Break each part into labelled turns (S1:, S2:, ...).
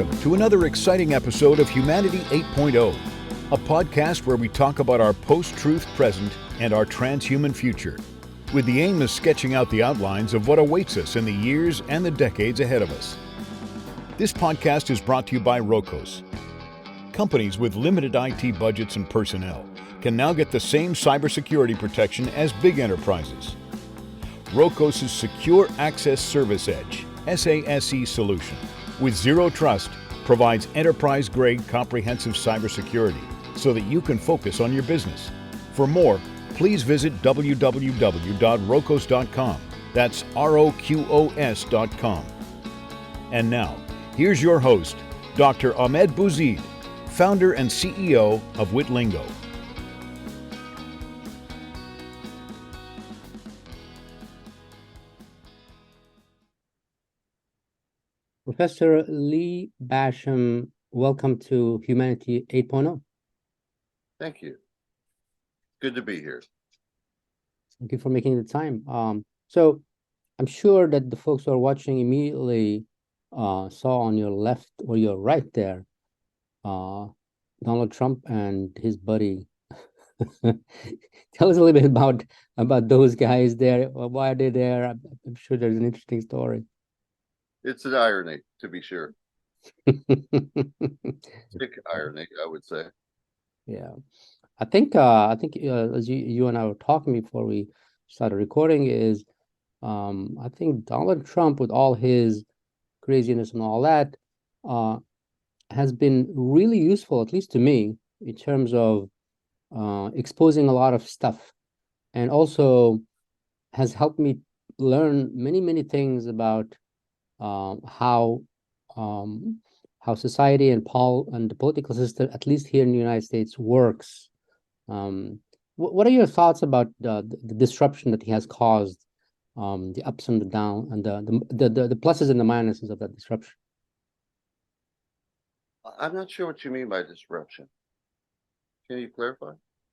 S1: Welcome to another exciting episode of Humanity 8.0, a podcast where we talk about our post-truth present and our transhuman future, with the aim of sketching out the outlines of what awaits us in the years and the decades ahead of us. This podcast is brought to you by Rokos. Companies with limited IT budgets and personnel can now get the same cybersecurity protection as big enterprises. Rokos' Secure Access Service Edge, SASE solution, with zero trust, provides enterprise-grade comprehensive cybersecurity so that you can focus on your business. For more, please visit www.rokos.com. That's ROQOS.com. And now, here's your host, Dr. Ahmed Bouzid, founder and CEO of Witlingo.
S2: Professor Lee Basham, welcome to Humanity 8.0.
S3: Thank you. Good to be here.
S2: Thank you for making the time. So I'm sure that the folks who are watching immediately saw on your left or your right there, Donald Trump and his buddy. Tell us a little bit about those guys there. Why are they there? I'm sure there's an interesting story.
S3: It's an irony, to be sure. Sick irony, I would say.
S2: Yeah, I think as you and I were talking before we started recording is, I think Donald Trump, with all his craziness and all that, has been really useful, at least to me, in terms of exposing a lot of stuff, and also has helped me learn many things about how society and the political system, at least here in the United States, works. What are your thoughts about the disruption that he has caused, the ups and the downs, and the pluses and the minuses of that disruption?
S3: I'm not sure what you mean by disruption. Can you clarify?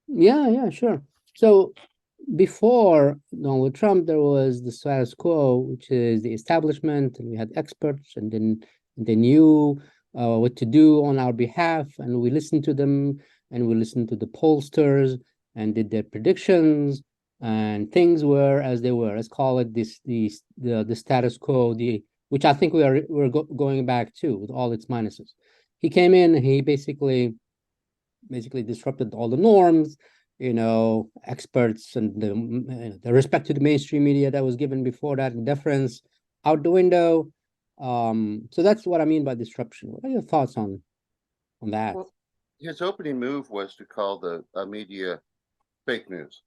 S2: Yeah, sure. So before Donald Trump, there was the status quo, which is the establishment, and we had experts, and then they knew what to do on our behalf, and we listened to them, and we listened to the pollsters, and did their predictions, and things were as they were. Let's call it the status quo, which I think we're going back to with all its minuses. He came in, and he basically disrupted all the norms. Experts and the respect to the mainstream media that was given before that, deference out the window. So that's what I mean by disruption. What are your thoughts on that?
S3: Well, his opening move was to call the media fake news.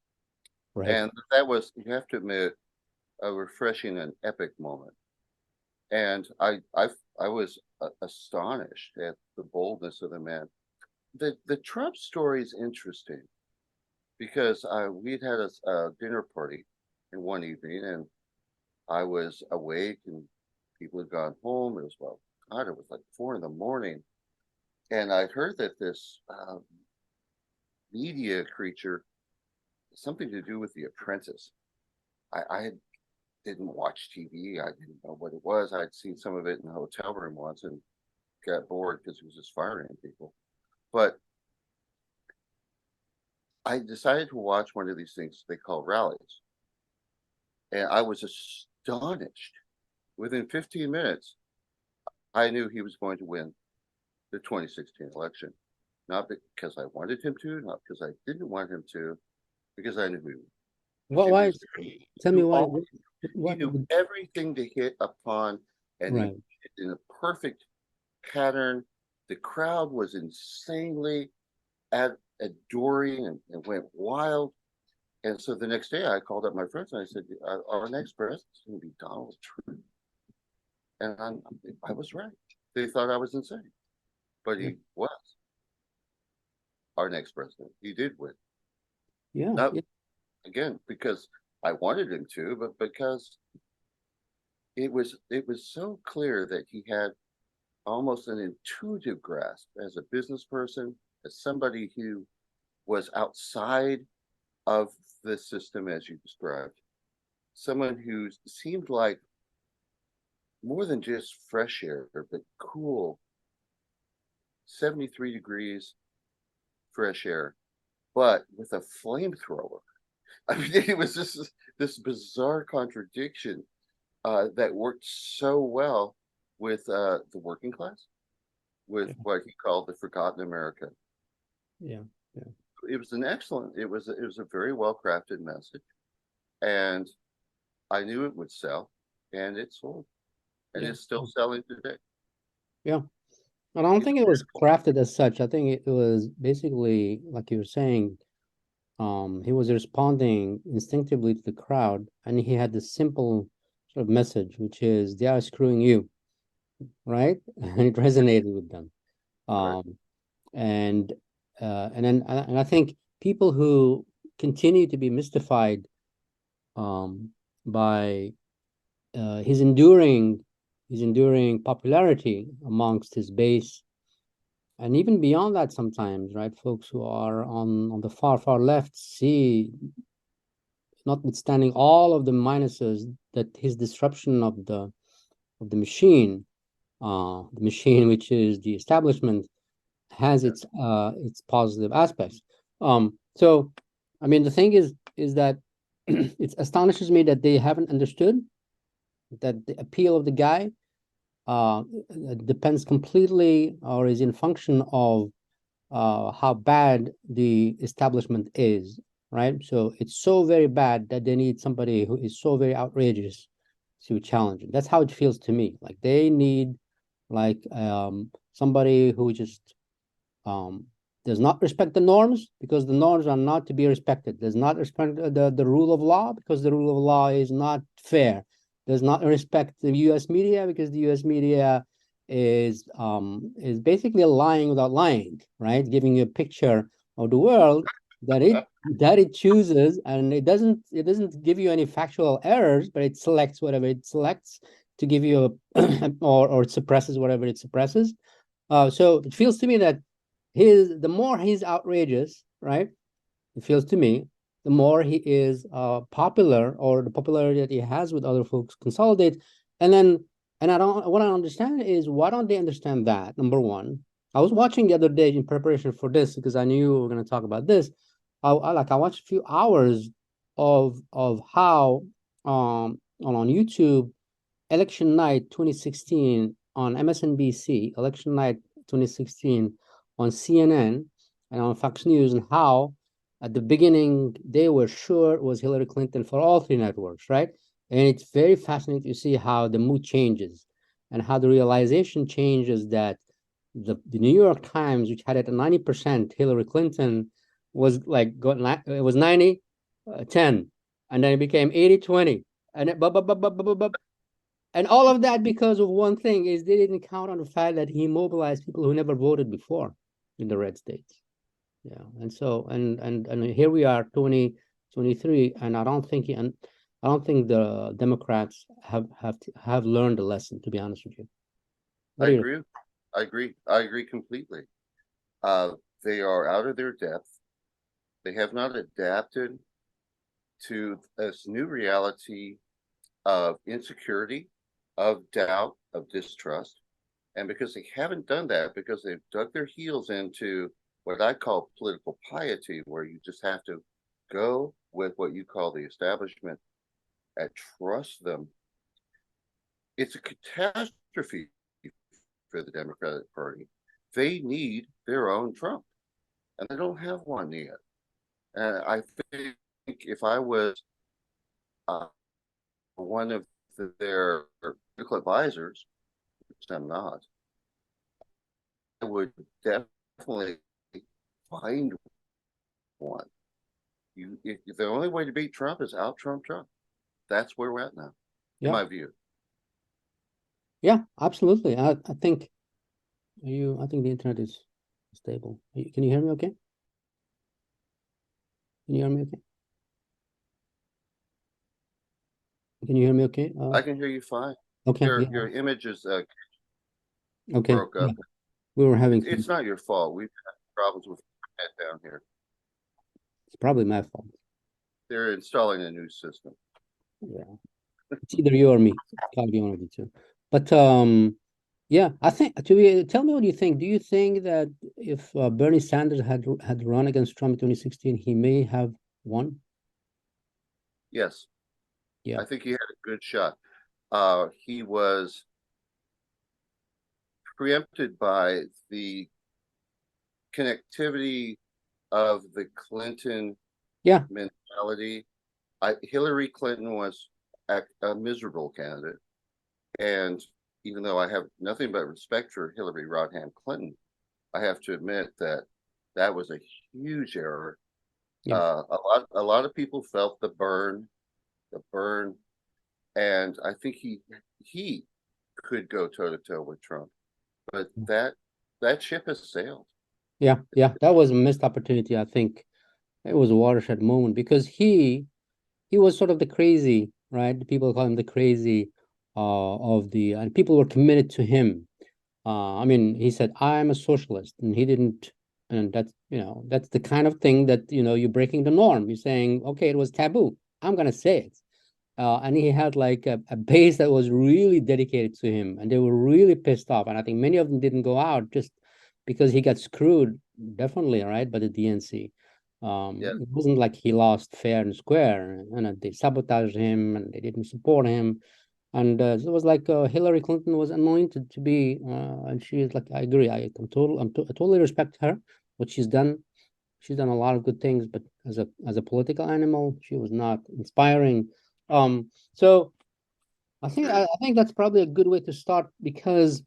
S2: Right.
S3: And that was, you have to admit, a refreshing and epic moment. And I was astonished at the boldness of the man. The Trump story is interesting, because we'd had a dinner party in one evening, and I was awake, and people had gone home. It was like 4 a.m, and I heard that this media creature, something to do with The Apprentice. I didn't watch TV. I didn't know what it was. I'd seen some of it in a hotel room once and got bored because he was just firing people. But I decided to watch one of these things they call rallies. And I was astonished. Within 15 minutes, I knew he was going to win the 2016 election. Not because I wanted him to, not because I didn't want him to, because I knew he would.
S2: Why? Tell me why.
S3: He knew everything to hit upon, and
S2: right.
S3: in a perfect pattern. The crowd was insanely adoring and went wild. And so the next day I called up my friends and I said, our next president is going to be Donald Trump. And I was right. They thought I was insane, but he was our next president. He did win.
S2: Yeah.
S3: Not, again, because I wanted him to, but because it was so clear that he had almost an intuitive grasp as a business person, as somebody who was outside of the system as you described, someone who seemed like more than just fresh air, but cool 73 degrees, fresh air, but with a flamethrower. I mean, it was just this bizarre contradiction that worked so well with the working class, with what he called the forgotten American.
S2: Yeah, yeah.
S3: It was an excellent. It was a very well crafted message, and I knew it would sell, and it sold, and
S2: Yeah.
S3: it's still selling today.
S2: Yeah. And I don't think it was crafted as such. I think it was basically, like you were saying, he was responding instinctively to the crowd, and he had this simple sort of message, which is they are screwing you, right? And it resonated with them.
S3: Right.
S2: And I think people who continue to be mystified by his enduring popularity amongst his base, and even beyond that sometimes, right? Folks who are on the far left see, notwithstanding all of the minuses, that his disruption of the machine, which is the establishment, has its positive aspects. So, I mean, the thing is that it astonishes me that they haven't understood that the appeal of the guy depends completely, or is in function of how bad the establishment is, right? So it's so very bad that they need somebody who is so very outrageous to challenge it. That's how it feels to me. Like they need like somebody who just does not respect the norms, because the norms are not to be respected. Does not respect the rule of law, because the rule of law is not fair. Does not respect the U.S. media, because the U.S. media is basically lying without lying, right? Giving you a picture of the world that it chooses, and it doesn't give you any factual errors, but it selects whatever it selects to give you a or it suppresses whatever it suppresses. So it feels to me that the more he's outrageous, right? It feels to me, the more he is popular, or the popularity that he has with other folks consolidate. And then, and I don't, what I understand is, why don't they understand that? Number one, I was watching the other day in preparation for this, because I knew we were going to talk about this. I watched a few hours of how on YouTube, election night 2016 on MSNBC, election night 2016 on CNN and on Fox News, and how at the beginning they were sure it was Hillary Clinton for all three networks, right? And it's very fascinating to see how the mood changes and how the realization changes that the New York Times, which had it at 90% Hillary Clinton, was like, it was 90, 10, and then it became 80, 20. And and all of that because of one thing, is they didn't count on the fact that he mobilized people who never voted before in the red states. Yeah, and so and here we are, 2023, and I don't think the Democrats have learned the lesson. To be honest with you,
S3: I agree. I agree completely. They are out of their depth. They have not adapted to this new reality of insecurity, of doubt, of distrust. And because they haven't done that, because they've dug their heels into what I call political piety, where you just have to go with what you call the establishment and trust them, it's a catastrophe for the Democratic Party. They need their own Trump, and they don't have one yet. And I think if I was one of their political advisors, which I'm not, I would definitely find one. The only way to beat Trump is out Trump Trump. That's where we're at now, in my view.
S2: Yeah, absolutely. I think I think the internet is stable. Can you hear me okay? Can you hear me okay? Can you hear me okay?
S3: I can hear you fine.
S2: Okay.
S3: Your image is
S2: okay.
S3: broke up.
S2: Yeah. We were having
S3: It's not your fault. We've had problems with that down here.
S2: It's probably my fault.
S3: They're installing a new system.
S2: Yeah. It's either you or me. It's gotta be one of the two. But Yeah, I think tell me what you think. Do you think that if Bernie Sanders had run against Trump in 2016, he may have won?
S3: Yes,
S2: Yeah,
S3: I think he had a good shot. He was preempted by the connectivity of the Clinton
S2: yeah,
S3: mentality. Hillary Clinton was a miserable candidate. And even though I have nothing but respect for Hillary Rodham Clinton, I have to admit that that was a huge error.
S2: yeah,
S3: A lot of people felt the burn, and I think he could go toe to toe with Trump, but that ship has sailed.
S2: yeah, yeah. That was a missed opportunity. I think it was a watershed moment because he was sort of the crazy, right? People call him the crazy of the, and people were committed to him. I mean, he said, "I'm a socialist," and he didn't, and that's that's the kind of thing that you're breaking the norm. You're saying, okay, it was taboo. I'm gonna say it. And he had like a base that was really dedicated to him, and they were really pissed off. And I think many of them didn't go out just because he got screwed, definitely, right, by the DNC.
S3: Yeah,
S2: It wasn't like he lost fair and square, and they sabotaged him and they didn't support him. And it was like Hillary Clinton was anointed to be, and she is like, I agree, I totally respect her, what she's done. She's done a lot of good things, but as a political animal, she was not inspiring. So
S3: agreed.
S2: I think that's probably a good way to start because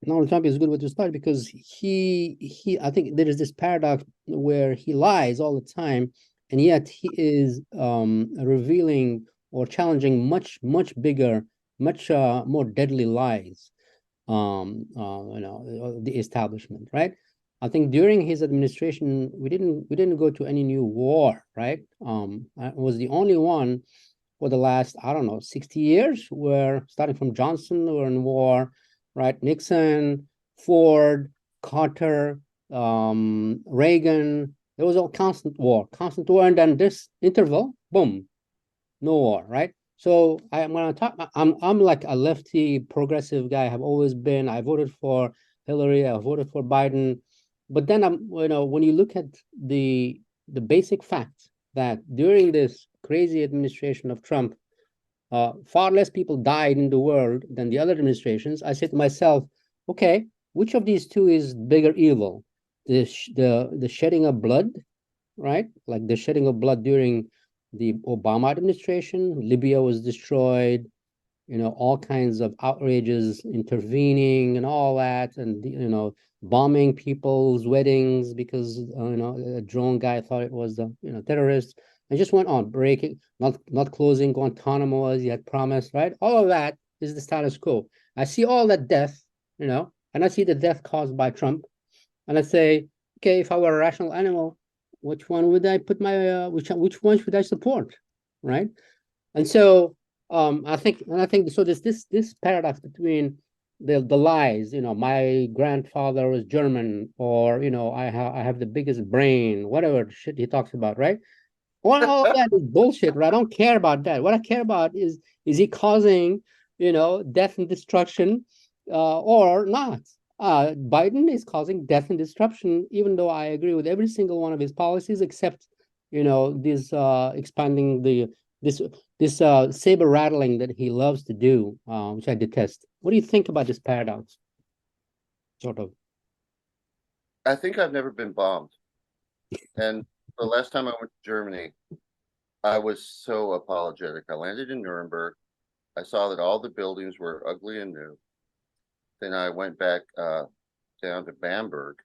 S2: Donald Trump is a good way to start because he I think there is this paradox where he lies all the time, and yet he is revealing or challenging much bigger, much more deadly lies. The establishment, right? I think during his administration, we didn't go to any new war, right? I was the only one for the last, I don't know, 60 years, where starting from Johnson, we're in war, right? Nixon, Ford, Carter, Reagan, it was all constant war. And then this interval, boom, no war, right? So I'm gonna talk. I'm like a lefty progressive guy. I have always been. I voted for Hillary. I voted for Biden. But then when you look at the basic fact that during this crazy administration of Trump, far less people died in the world than the other administrations. I said to myself, okay, which of these two is bigger evil? The shedding of blood, right? Like the shedding of blood during the Obama administration. Libya was destroyed, all kinds of outrages, intervening and all that, and bombing people's weddings because a drone guy thought it was the terrorist, and just went on breaking, not closing Guantanamo as he had promised, right? All of that is the status quo. I see all that death, and I see the death caused by Trump, and I say, okay, if I were a rational animal, which one would I put my which one should I support, right? And so I think so. This paradox between the lies, my grandfather was German, or I have the biggest brain, whatever shit he talks about, right? All of that is bullshit, right? I don't care about that. What I care about is he causing, death and destruction, or not? Biden is causing death and destruction, even though I agree with every single one of his policies, except, this expanding this saber rattling that he loves to do, which I detest. What do you think about this paradox? Sort of.
S3: I think I've never been bombed. And the last time I went to Germany, I was so apologetic. I landed in Nuremberg. I saw that all the buildings were ugly and new. Then I went back down to Bamberg,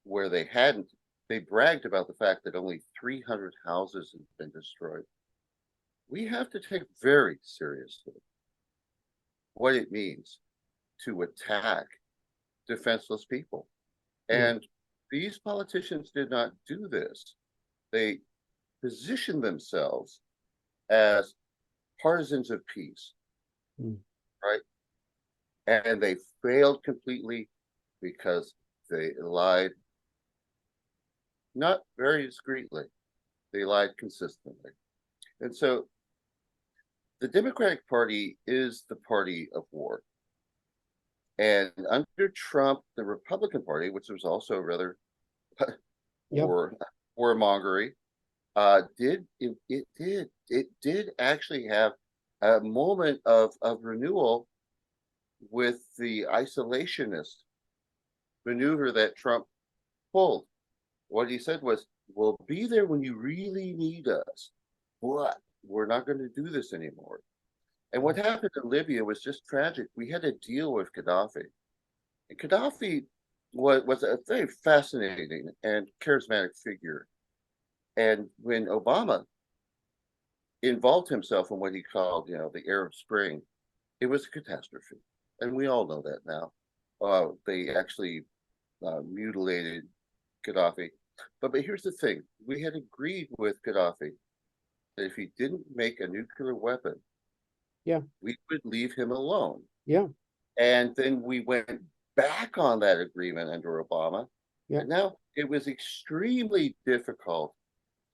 S3: where they bragged about the fact that only 300 houses had been destroyed. We have to take very seriously what it means to attack defenseless people.
S2: Yeah.
S3: And these politicians did not do this. They positioned themselves as partisans of peace,
S2: Mm.
S3: right? And they failed completely because they lied not very discreetly, they lied consistently. And so the Democratic Party is the party of war. And under Trump, the Republican Party, which was also rather
S2: Yep.
S3: warmongery, it did actually have a moment of renewal with the isolationist maneuver that Trump pulled. What he said was, "We'll be there when you really need us, but we're not going to do this anymore." And what happened in Libya was just tragic. We had to deal with Gaddafi. And Gaddafi was a very fascinating and charismatic figure. And when Obama involved himself in what he called, the Arab Spring, it was a catastrophe. And we all know that now. They actually mutilated Gaddafi. But here's the thing. We had agreed with Gaddafi that if he didn't make a nuclear weapon,
S2: Yeah.
S3: we would leave him alone.
S2: Yeah.
S3: And then we went back on that agreement under Obama.
S2: Yeah.
S3: And now it was extremely difficult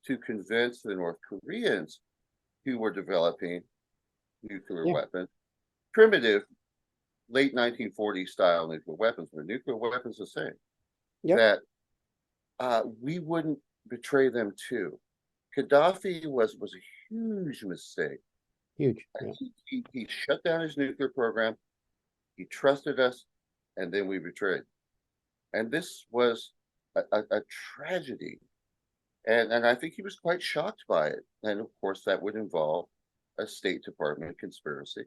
S3: to convince the North Koreans who were developing nuclear
S2: Yeah.
S3: weapons, primitive late 1940s style nuclear weapons, but nuclear weapons the same,
S2: Yeah.
S3: that we wouldn't betray them too. Gaddafi was a huge mistake.
S2: Huge. Yeah.
S3: He shut down his nuclear program. He trusted us, and then we betrayed. And this was a tragedy. And I think he was quite shocked by it. And of course, that would involve a State Department conspiracy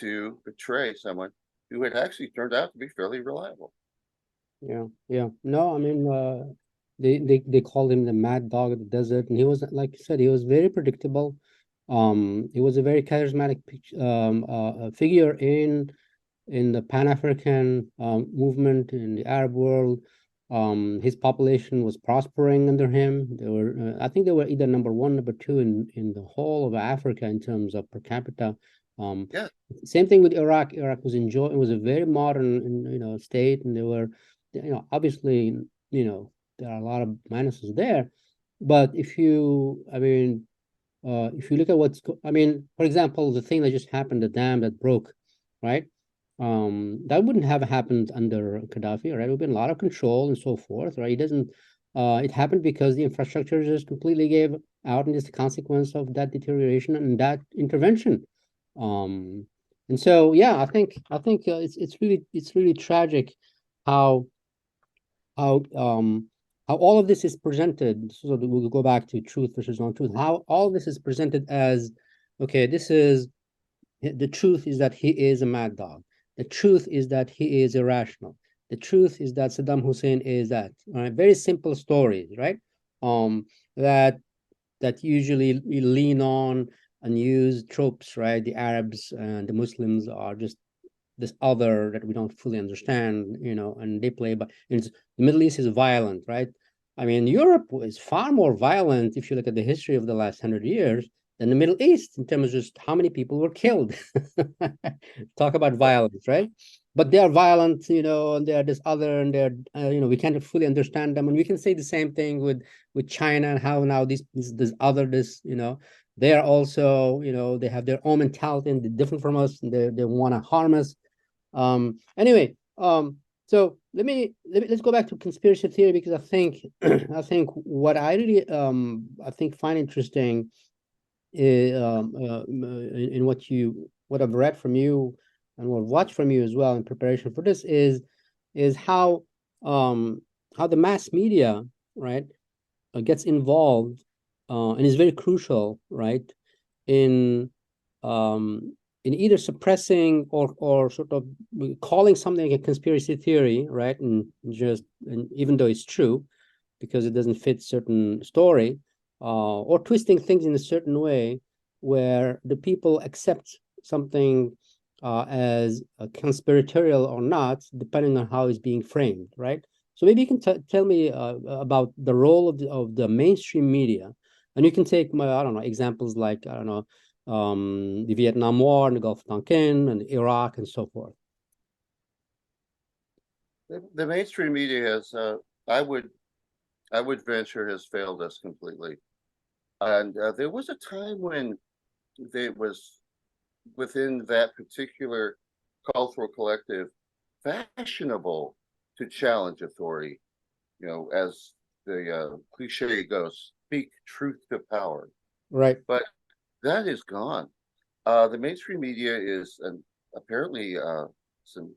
S3: to betray someone who had actually turned out to be fairly reliable.
S2: Yeah. Yeah. No, I mean, they called him the mad dog of the desert, and he was, like you said, he was very predictable. He was a very charismatic figure in the Pan-African movement in the Arab world. His population was prospering under him. They were, I think they were either number one, number two in the whole of Africa in terms of per capita.
S3: Yeah.
S2: Same thing with Iraq. Iraq was enjoying. It was a very modern, state, and they were, obviously, there are a lot of minuses there. But if you look at for example, the thing that just happened, the dam that broke, right? That wouldn't have happened under Gaddafi, right? It would have been a lot of control and so forth, right? It happened because the infrastructure just completely gave out, and it's a consequence of that deterioration and that intervention. And so, yeah, I think it's really tragic how how um how all of this is presented. So that we'll go back to truth versus non-truth. How all this is presented as, okay, the truth is that he is a mad dog. The truth is that he is irrational. The truth is that Saddam Hussein is that. All right, very simple stories, right? That usually we lean on and use tropes, right? The Arabs and the Muslims are just this other that we don't fully understand, and they play. But the Middle East is violent, right? I mean, Europe is far more violent if you look at the history of the last 100 years than the Middle East in terms of just how many people were killed. Talk about violence, right? But they are violent, and they are this other, and they're, we can't fully understand them. And we can say the same thing with China and how now this other, they are also, they have their own mentality and they're different from us, and they want to harm us. Anyway, so let's go back to conspiracy theory, because I think what I really I think find interesting is, in what I've read from you and what I've watched from you as well in preparation for this is how the mass media, right, gets involved, and is very crucial, right, in either suppressing or sort of calling something a conspiracy theory, right? And even though it's true, because it doesn't fit certain story, or twisting things in a certain way where the people accept something as conspiratorial or not, depending on how it's being framed, right? So maybe you can tell me about the role of the mainstream media, and you can take I don't know, examples like, I don't know, the Vietnam War and the Gulf of Tonkin and Iraq and so forth.
S3: The mainstream media has, I would venture, has failed us completely. And there was a time when there was, within that particular cultural collective, fashionable to challenge authority. You know, as the cliche goes, speak truth to power.
S2: Right.
S3: But that is gone. The mainstream media is apparently some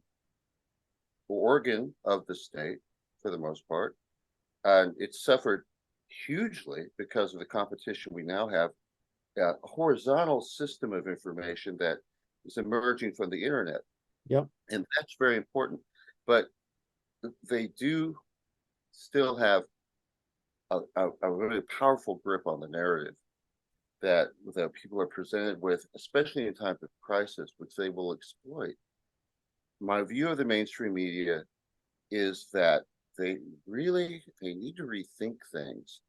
S3: organ of the state for the most part, and it's suffered hugely because of the competition we now have. A horizontal system of information that is emerging from the internet,
S2: Yep.
S3: and that's very important. But they do still have a really powerful grip on the narrative that people are presented with, especially in times of crisis, which they will exploit. My view of the mainstream media is that they need to rethink things,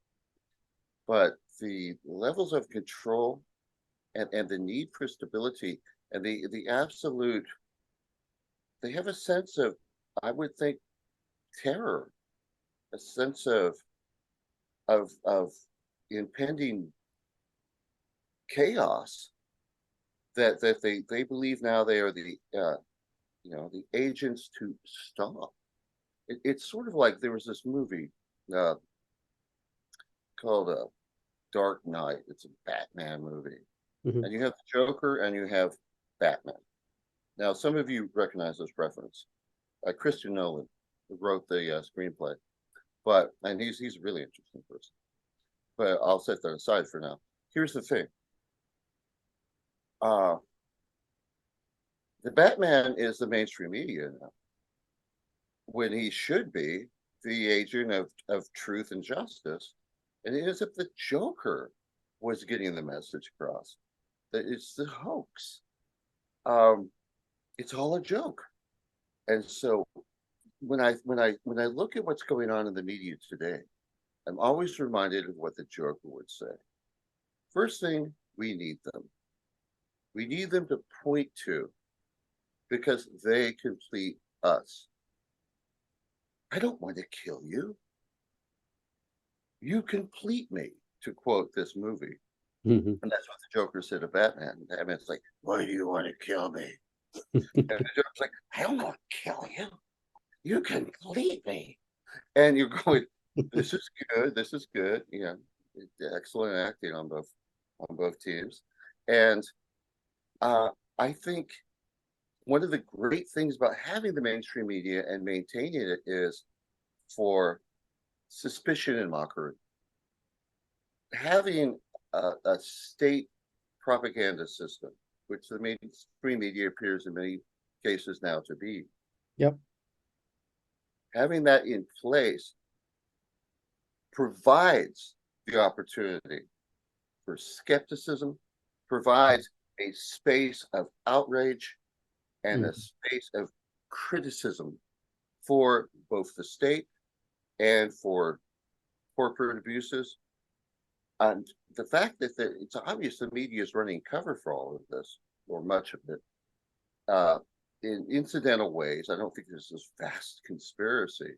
S3: but the levels of control and the need for stability and the absolute, they have a sense of, I would think, terror, a sense of impending chaos that they believe now they are the the agents to stop. It's sort of like there was this movie called Dark Knight. It's a Batman movie,
S2: Mhm.
S3: and you have the Joker and you have Batman. Now, some of you recognize this reference. Christian Nolan wrote the screenplay, and he's a really interesting person. But I'll set that aside for now. Here's the thing. The Batman is the mainstream media now, when he should be the agent of truth and justice. And it is if the Joker was getting the message across that it's the hoax. It's all a joke. And so when I look at what's going on in the media today, I'm always reminded of what the Joker would say. First thing, we need them. We need them to point to, because they complete us. I don't want to kill you. You complete me, to quote this movie.
S2: Mhm.
S3: And that's what the Joker said to Batman. Batman's like, why do you want to kill me? And the Joker's like, I don't want to kill you. You complete me. And you're going, this is good. This is good. You know, excellent acting on both teams. And I think one of the great things about having the mainstream media and maintaining it is for suspicion and mockery. Having a state propaganda system, which the mainstream media appears in many cases now to be.
S2: Yep.
S3: Having that in place provides the opportunity for skepticism, provides a space of outrage and a space of criticism for both the state and for corporate abuses. And the fact that it's obvious the media is running cover for all of this, or much of it, in incidental ways. I don't think there's this vast conspiracy.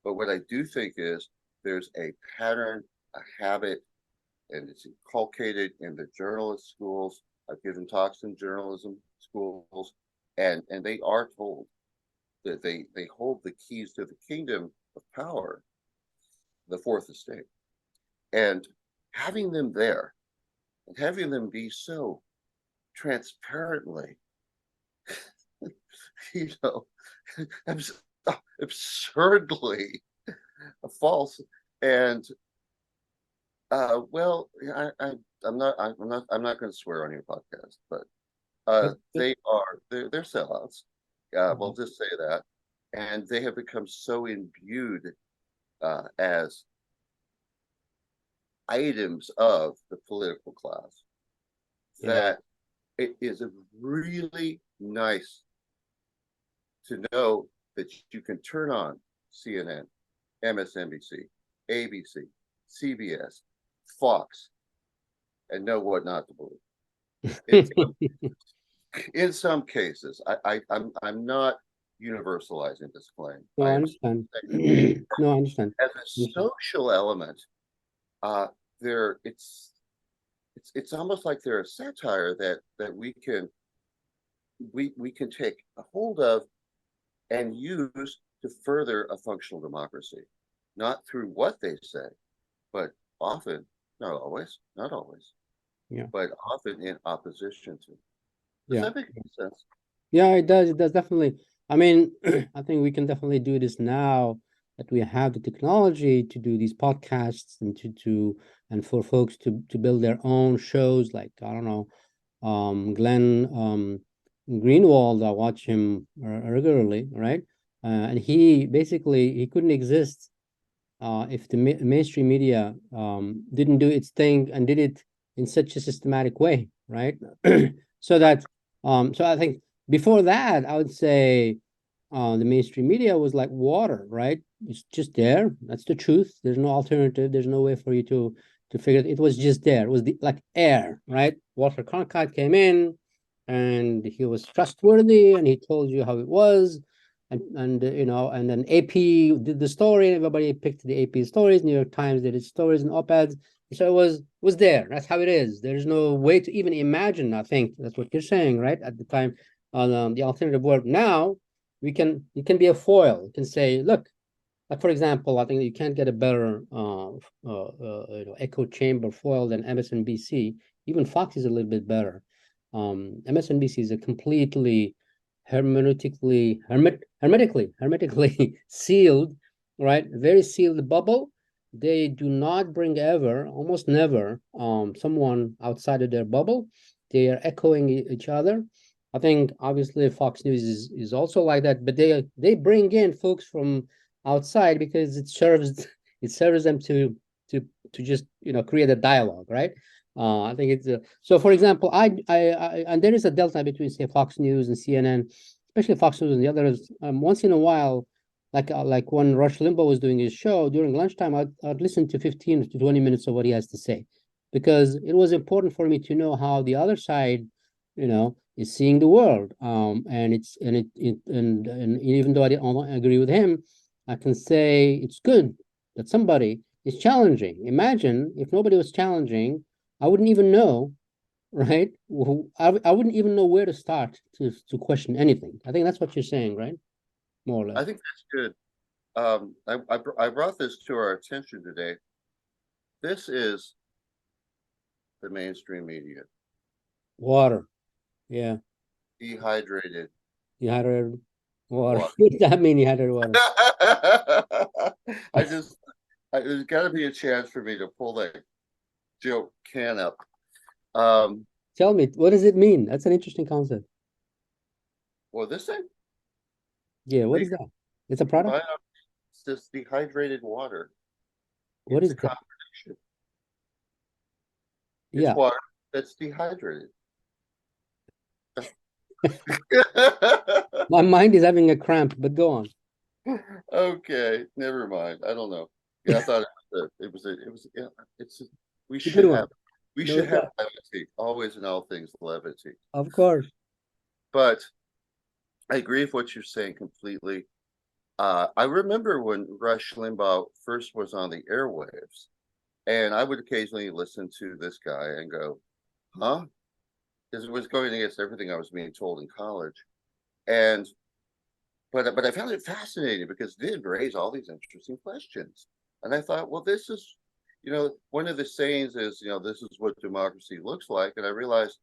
S3: But what I do think is there's a pattern, a habit, and it's inculcated in the journalist schools. I've given talks in journalism schools, and they are told that they hold the keys to the kingdom of power, the fourth estate. And having them there and having them be so transparently, you know, absurdly false. And well, I'm not going to swear on your podcast, but they're sellouts. We'll just say that, and they have become so imbued as items of the political class that it is really nice to know that you can turn on CNN, MSNBC, ABC, CBS, Fox, and know what not to believe. In some cases, I'm not universalizing this claim.
S2: No, I understand. No, I understand.
S3: As a social element, it's almost like they're a satire that we can take a hold of and used to further a functional democracy, not through what they say, but often, not always, not always,
S2: Yeah.
S3: but often in opposition to. Does
S2: Yeah.
S3: that make sense?
S2: Yeah, it does. It does definitely. I mean, I think we can definitely do this now that we have the technology to do these podcasts and and for folks to build their own shows. Like, I don't know, Glenn Greenwald. I watch him regularly, right? And he basically he couldn't exist if the mainstream media didn't do its thing and did it in such a systematic way, right? So that so I think before that, I would say the mainstream media was like water, right? It's just there. That's the truth. There's no alternative. There's no way for you to figure it. It was just there. It was like air, right? Walter Cronkite came in, and he was trustworthy, and he told you how it was, and you know, and then AP did the story, and everybody picked the AP stories. New York Times did its stories and op-eds. So it was there. That's how it is. There's no way to even imagine. I think that's what you're saying, right? At the time, on the alternative world. Now, you can be a foil. You can say, look, like for example, I think you can't get a better echo chamber foil than MSNBC. Even Fox is a little bit better. MSNBC is a completely hermetically sealed, right? Very sealed bubble. They do not bring ever, almost never, someone outside of their bubble. They are echoing each other. I think obviously Fox News is also like that, but they bring in folks from outside because it serves them to just create a dialogue, right? I think it's so. For example, I and there is a delta between say Fox News and CNN, especially Fox News and the others. Once in a while, like when Rush Limbaugh was doing his show during lunchtime, I'd listen to 15 to 20 minutes of what he has to say, because it was important for me to know how the other side, is seeing the world. And it's and and even though I don't agree with him, I can say it's good that somebody is challenging. Imagine if nobody was challenging, I wouldn't even know, right? I wouldn't even know where to start to question anything. I think that's what you're saying, right? More or less.
S3: I think that's good. I brought this to our attention today. This is the mainstream media,
S2: Water. Yeah.
S3: dehydrated
S2: Dehydrated water.
S3: water.
S2: What does that mean, dehydrated water?
S3: There's got to be a chance for me to pull that joke can up. Um,
S2: Tell me, what does it mean? That's an interesting concept.
S3: well, this thing,
S2: Yeah, what is that? It's a product?
S3: it's this dehydrated water.
S2: What
S3: It's
S2: is
S3: a
S2: that?
S3: contradiction. It's
S2: Yeah.
S3: water that's dehydrated.
S2: My mind is having a cramp, but go on.
S3: Okay, never mind. I don't know. Yeah, I thought yeah, it's we
S2: It's a good
S3: should have
S2: one.
S3: we
S2: No,
S3: should
S2: it's
S3: have
S2: not.
S3: levity, always in all things levity.
S2: Of course.
S3: But I agree with what you're saying completely. I remember when Rush Limbaugh first was on the airwaves, and I would occasionally listen to this guy and go, huh? Because it was going against everything I was being told in college. And but I found it fascinating because it did raise all these interesting questions. And I thought, well, this is, one of the sayings is, this is what democracy looks like. And I realized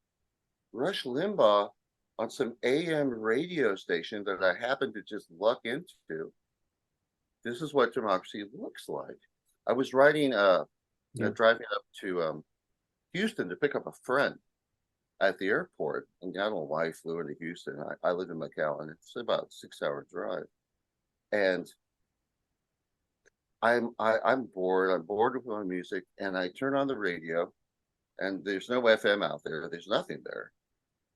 S3: Rush Limbaugh on some AM radio station that I happened to just luck into, this is what democracy looks like. I was driving up to Houston to pick up a friend at the airport, and I don't know why I flew into Houston. I live in McAllen, and it's about a 6-hour drive. And I'm bored. I'm bored with my music, and I turn on the radio, and there's no FM out there. There's nothing there,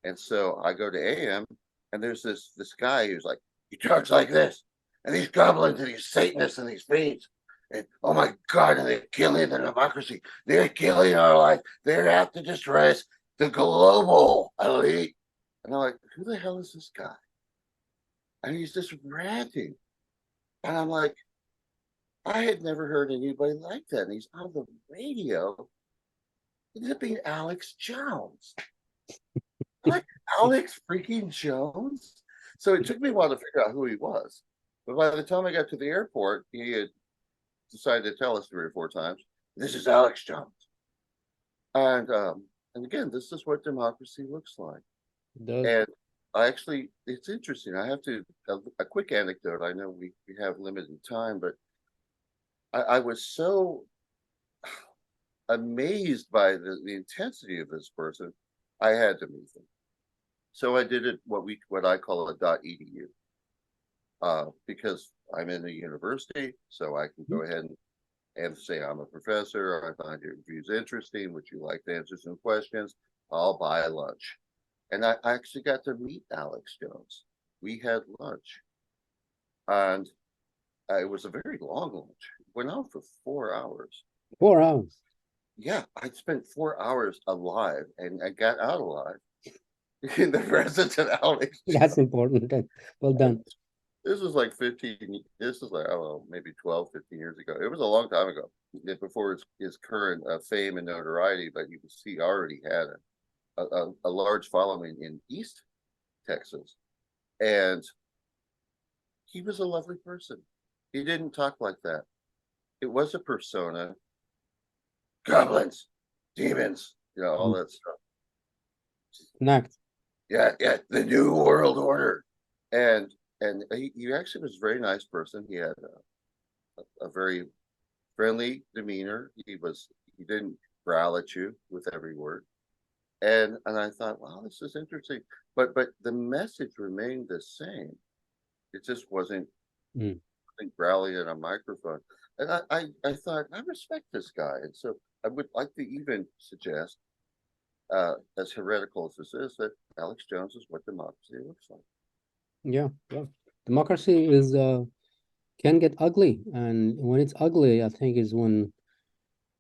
S3: and so I go to AM, and there's this guy who's like, he talks like this, and he's gobbling to these Satanists and these fiends. And oh my God, and they're killing the democracy. They're killing our life. They're out to destroy us. The global elite. And I'm like, who the hell is this guy? And he's just ranting. And I'm like, I had never heard anybody like that. And he's on the radio. Ends up being Alex Jones. I'm like, Alex freaking Jones? So it took me a while to figure out who he was. But by the time I got to the airport, he had decided to tell us 3 or 4 times, "This is Alex Jones." And again, this is what democracy looks like.
S2: Does.
S3: And it's interesting. I have to a quick anecdote. I know we have limited time, but I was so amazed by the intensity of this person. I had to meet them. So I did it what I call a .edu, because I'm in a university, so I can go ahead and say I'm a professor. I find your views interesting. Would you like to answer some questions? I'll buy lunch. And I actually got to meet Alex Jones. We had lunch, and it was a very long lunch. It went on for 4 hours.
S2: 4 hours.
S3: Yeah, I spent 4 hours alive, and I got out alive in the presence of Alex Jones.
S2: That's important. Well done.
S3: This was like 15, this is like, I don't know, maybe 12, 15 years ago. It was a long time ago, before his current fame and notoriety, but you can see he already had a large following in East Texas. And he was a lovely person. He didn't talk like that. It was a persona. Goblins, demons, all that stuff.
S2: Connect.
S3: Yeah, the New World Order. And he actually was a very nice person. He had a very friendly demeanor. He didn't growl at you with every word. And I thought, wow, this is interesting. But the message remained the same. It just wasn't growling at a microphone. And I thought, I respect this guy. And so I would like to even suggest, as heretical as this is, that Alex Jones is what democracy looks like.
S2: Yeah. Democracy can get ugly, and when it's ugly, I think is when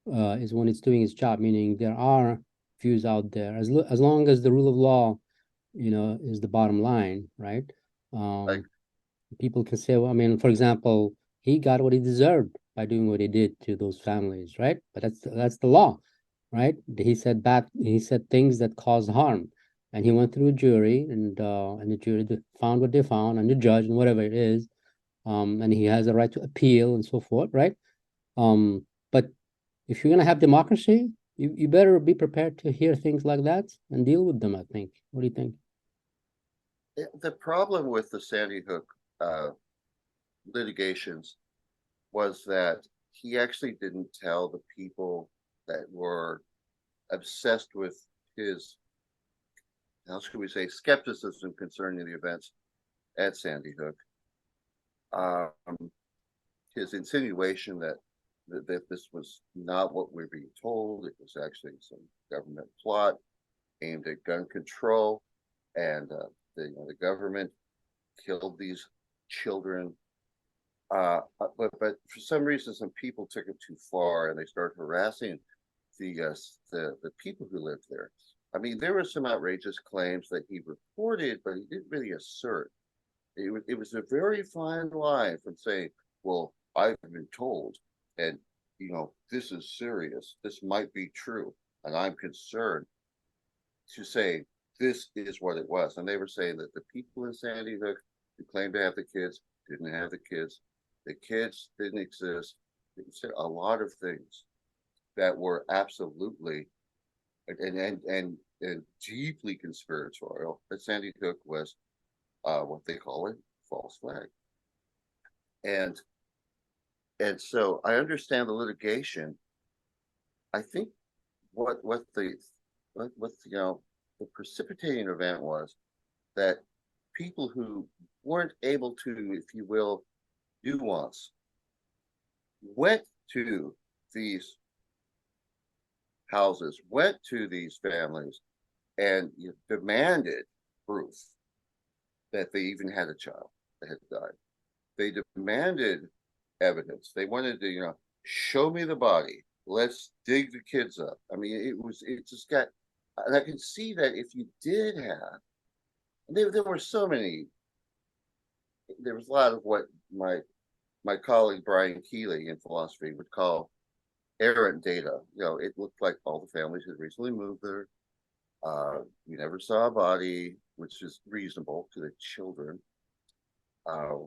S2: it's doing its job. Meaning there are views out there, as long as the rule of law, is the bottom line, right? People can say, well, I mean, for example, he got what he deserved by doing what he did to those families, right? But that's the law, right? He said things that caused harm, and he went through a jury, and the jury found what they found, and the judge, and whatever it is, and he has a right to appeal and so forth, right? But if you're gonna have democracy, you better be prepared to hear things like that and deal with them, I think. What do you think?
S3: The problem with the Sandy Hook litigations was that he actually didn't tell the people that were obsessed with his, how should we say, skepticism concerning the events at Sandy Hook, his insinuation that this was not what we're being told. It was actually some government plot aimed at gun control, and the government killed these children. But for some reason, some people took it too far, and they started harassing the people who lived there. I mean, there were some outrageous claims that he reported, but he didn't really assert. It was a very fine line from saying, well, I've been told, and this is serious. This might be true, and I'm concerned, to say this is what it was. And they were saying that the people in Sandy Hook who claimed to have the kids didn't have the kids. The kids didn't exist. They said a lot of things that were absolutely and deeply conspiratorial. That Sandy Hook was what they call it, false flag. And so I understand the litigation. I think what the precipitating event was that people who weren't able to, if you will, nuance, went to these houses, went to these families, and demanded proof that they even had a child that had died. They demanded evidence. They wanted to, show me the body. Let's dig the kids up. I mean, it just got, and I can see that if you did have, there were so many, there was a lot of what my colleague Brian Keeley in philosophy would call errant data. It looked like all the families had recently moved there. You never saw a body, which is reasonable to the children. Uh,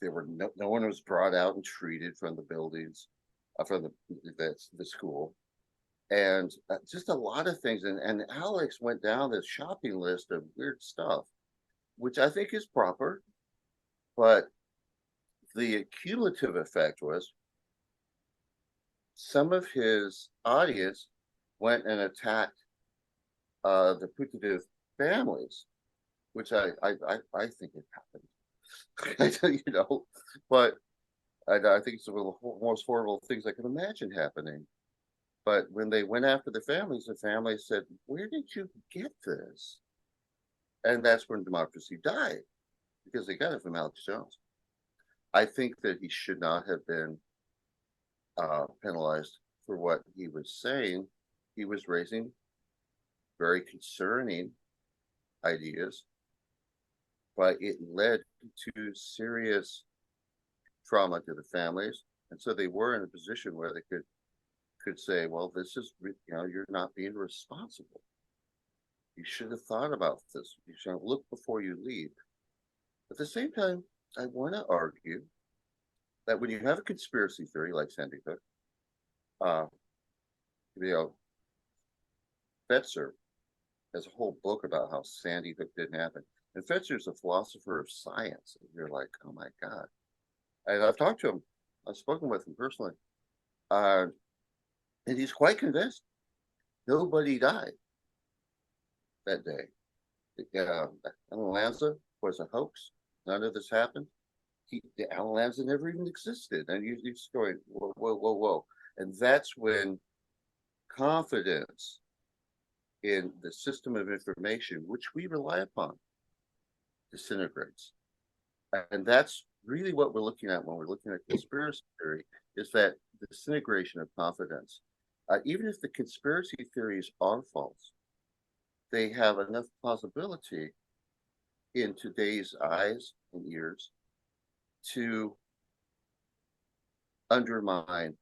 S3: there were no one was brought out and treated from the buildings, from the school, and just a lot of things. And Alex went down this shopping list of weird stuff, which I think is proper, but the cumulative effect was some of his audience went and attacked the putative families, which I think it happened. You know, but I think it's one of the most horrible things I can imagine happening. But when they went after the families said, "Where did you get this?" And that's when democracy died, because they got it from Alex Jones. I think that he should not have been penalized for what he was saying. He was raising very concerning ideas, but it led to serious trauma to the families, and so they were in a position where they could say, "Well, this is, you know, you're not being responsible. You should have thought about this. You should look before you leave." At the same time, I want to argue that when you have a conspiracy theory like Sandy Hook, you know, Fetzer has a whole book about how Sandy Hook didn't happen. And Fetzer's a philosopher of science. And you're like, oh my God. And I've talked to him. I've spoken with him personally. And he's quite convinced nobody died that day. Alan Lanza was a hoax. None of this happened. Alan Lanza never even existed. And you're just going, whoa, whoa, whoa, whoa. And that's when confidence in the system of information, which we rely upon, disintegrates. And that's really what we're looking at when we're looking at conspiracy theory, is that disintegration of confidence. Even if the conspiracy theories are false, they have enough plausibility in today's eyes and ears to undermine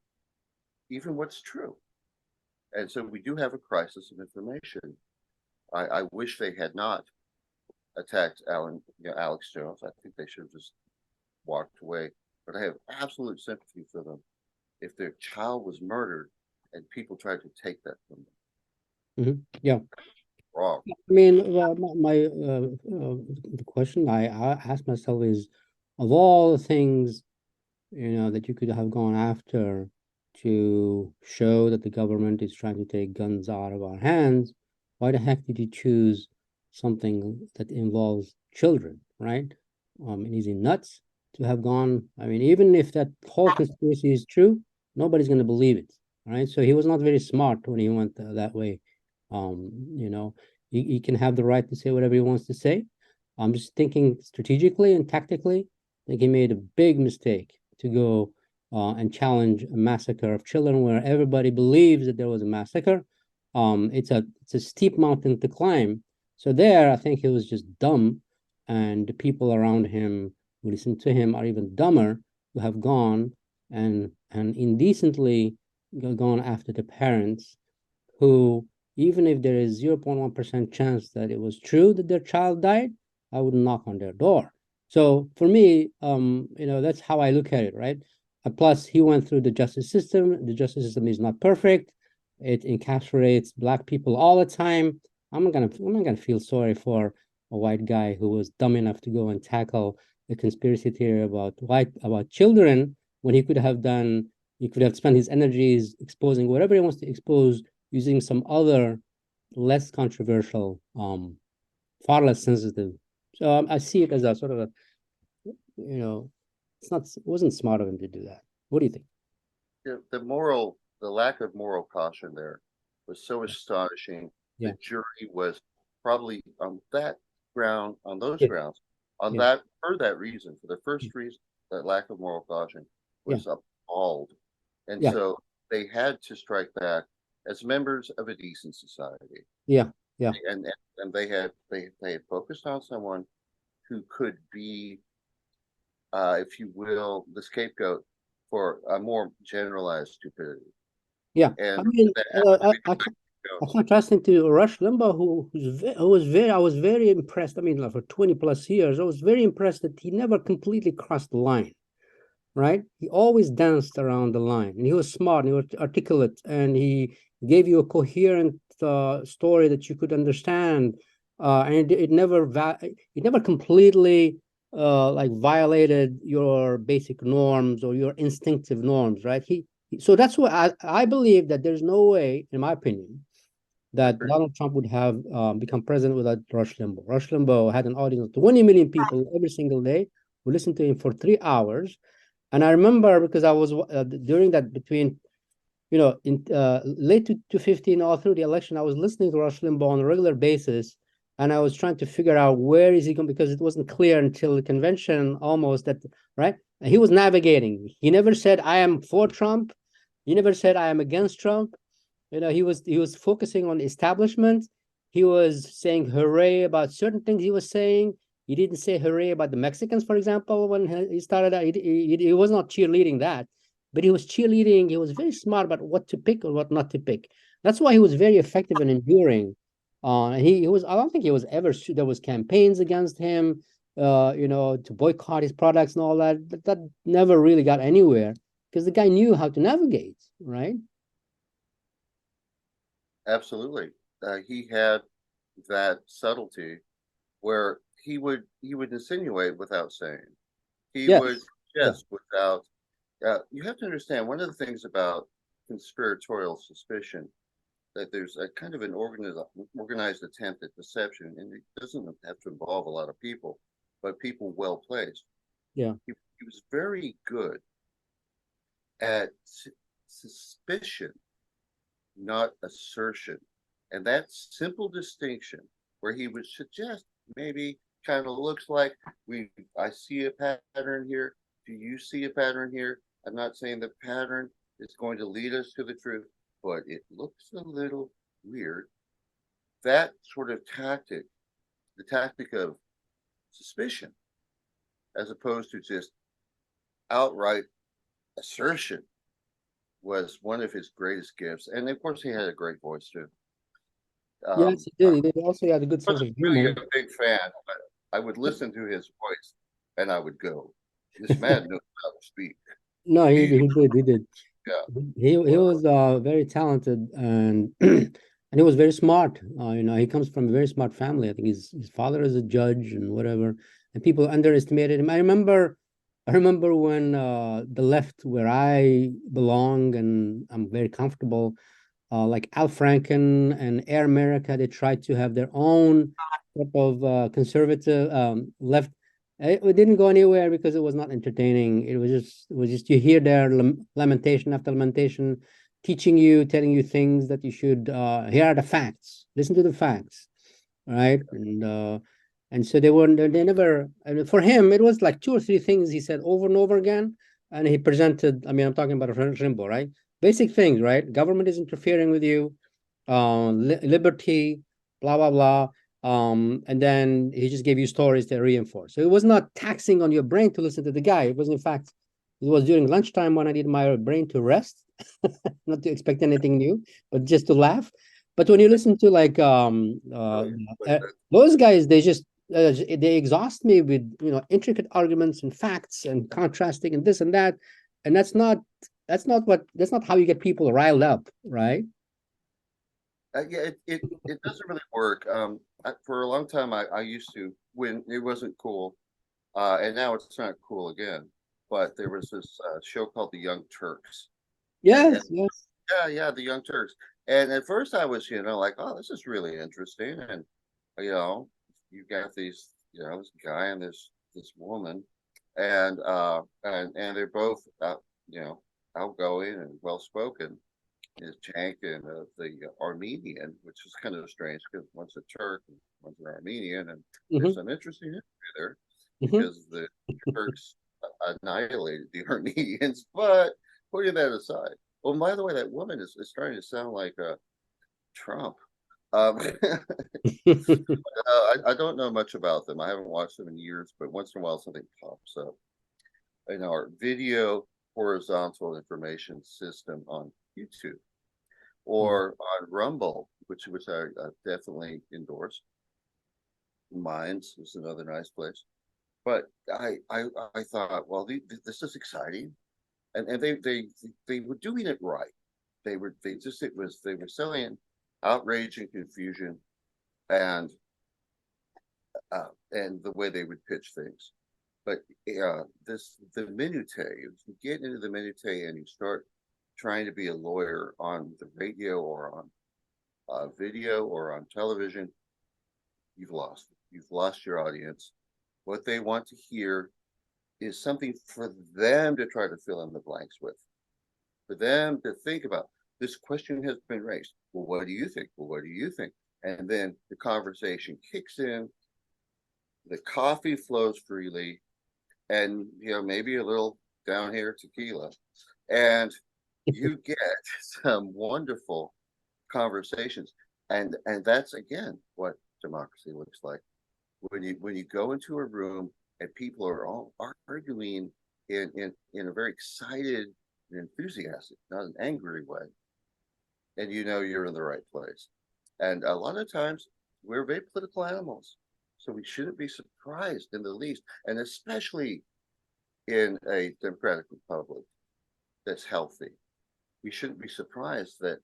S3: even what's true. And so we do have a crisis of information. I wish they had not attacked Alex Jones. I think they should have just walked away. But I have absolute sympathy for them if their child was murdered and people tried to take that from them.
S2: Yeah.
S3: Wrong.
S2: I mean, the question I ask myself is, of all the things, you know, that you could have gone after to show that the government is trying to take guns out of our hands, why the heck did you choose something that involves children, right? And is he nuts to have gone? I mean, even if that whole conspiracy is true, nobody's going to believe it, right? So he was not very smart when he went that way. You know, he can have the right to say whatever he wants to say. I'm just thinking strategically and tactically. I think he made a big mistake to go and challenge a massacre of children where everybody believes that there was a massacre. It's a steep mountain to climb. So there, I think he was just dumb, and the people around him who listen to him are even dumber, who have gone and indecently gone after the parents, who, even if there is 0.1% chance that it was true that their child died, I would knock on their door. So for me, you know, that's how I look at it, right? Plus, he went through the justice system. The justice system is not perfect. It incarcerates Black people all the time. I'm not gonna feel sorry for a white guy who was dumb enough to go and tackle a conspiracy theory about children, when he could have spent his energies exposing whatever he wants to expose, using some other less controversial, far less sensitive. So I see it as a sort of a, you know, it wasn't smart of him to do that. What do you think?
S3: The lack of moral caution there was so astonishing.
S2: Yeah.
S3: The jury was probably on that ground, on those
S2: Yeah.
S3: grounds, on
S2: Yeah.
S3: that, for that reason, for the first reason, that lack of moral caution was appalled. And so they had to strike back as members of a decent society.
S2: Yeah. Yeah.
S3: And they had focused on someone who could be, if you will, the scapegoat for a more generalized stupidity.
S2: Yeah.
S3: And
S2: I mean, contrasting to Rush Limbaugh, who was very, I was very impressed. I mean, like for 20 plus years, I was very impressed that he never completely crossed the line, right? He always danced around the line, and he was smart, and he was articulate, and he gave you a coherent story that you could understand, and it never completely like violated your basic norms or your instinctive norms, right? So that's why I believe that there's no way, in my opinion, that Donald Trump would have become president without Rush Limbaugh. Rush Limbaugh had an audience of 20 million people every single day who listened to him for 3 hours. And I remember because I was during that between, in late 2015 all through the election, I was listening to Rush Limbaugh on a regular basis. And I was trying to figure out where is he going, because it wasn't clear until the convention almost that, right? And he was navigating. He never said, I am for Trump. He never said, I am against Trump. He was focusing on establishment. He was saying hooray about certain things he was saying. He didn't say hooray about the Mexicans, for example, when he started out. He was not cheerleading that, but he was cheerleading. He was very smart about what to pick or what not to pick. That's why he was very effective and enduring. He was. I don't think he was ever. There was campaigns against him, to boycott his products and all that. But that never really got anywhere because the guy knew how to navigate, right?
S3: Absolutely. He had that subtlety where he would insinuate without saying. He would
S2: Yes. Yeah.
S3: suggest without. You have to understand one of the things about conspiratorial suspicion that there's a kind of an organized attempt at deception, and it doesn't have to involve a lot of people, but people well placed.
S2: Yeah.
S3: He was very good at suspicion, not assertion. And that simple distinction where he would suggest maybe kind of looks like I see a pattern here. Do you see a pattern here? I'm not saying the pattern is going to lead us to the truth, but it looks a little weird. That sort of tactic, the tactic of suspicion, as opposed to just outright assertion, was one of his greatest gifts. And of course, he had a great voice too.
S2: Yes, he did. He did. Also, he had a good sense of
S3: Wasn't really
S2: humor.
S3: a big fan, but I would listen to his voice and I would go, "This man knows how to speak."
S2: No, he
S3: He,
S2: he did. He did.
S3: yeah,
S2: He
S3: well,
S2: was very talented and and he was very smart. He comes from a very smart family. I think his father is a judge and whatever, and people underestimated him. I remember when the left, where I belong and I'm very comfortable, like Al Franken and Air America, they tried to have their own type of conservative left. It didn't go anywhere because it was not entertaining. It was just you hear their lamentation after lamentation, teaching you, telling you things that you should. Here are the facts. Listen to the facts, right? And so they weren't. They never. And for him, it was like two or three things he said over and over again, and he presented. I mean, I'm talking about Rimbo, right? Basic things, right? Government is interfering with you, liberty, blah blah blah. And then he just gave you stories to reinforce. So it was not taxing on your brain to listen to the guy. It was, in fact, it was during lunchtime when I need my brain to rest, not to expect anything new, but just to laugh. But when you listen to like
S3: really, but
S2: those guys, they exhaust me with intricate arguments and facts and contrasting and this and that, and that's not how you get people riled up, right?
S3: yeah, it doesn't really work. For a long time, I used to when it wasn't cool, and now it's not cool again. But there was this show called The Young Turks, and
S2: Yes, yes.
S3: yeah, The Young Turks. And at first, I was like, oh, this is really interesting, and you know, you got this guy and this woman, and they're both you know outgoing and well spoken. Is Cenk and the Armenian, which is kind of strange because one's a Turk and one's an Armenian, and there's
S2: Hmm.
S3: some interesting history there
S2: Hmm.
S3: because the Turks annihilated the Armenians. But putting that aside, oh, by the way, that woman is starting to sound like Trump. I don't know much about them. I haven't watched them in years, but once in a while something pops up in our video horizontal information system on YouTube or on Rumble, which I definitely endorse. Mines is another nice place. But I thought, well, this is exciting, and they were doing it right. They were they were selling outrage and confusion, and the way they would pitch things. But the minutiae, if you get into the minutiae and you start trying to be a lawyer on the radio or on video or on television, you've lost your audience. What they want to hear is something for them to try to fill in the blanks with, for them to think about. This question has been raised. Well, what do you think? Well, what do you think? And then the conversation kicks in, the coffee flows freely, and maybe a little down here tequila, and you get some wonderful conversations. And that's again what democracy looks like. When you go into a room and people are all arguing in a very excited and enthusiastic, not an angry way, and you're in the right place. And a lot of times we're very political animals, so we shouldn't be surprised in the least, and especially in a democratic republic that's healthy. We shouldn't be surprised that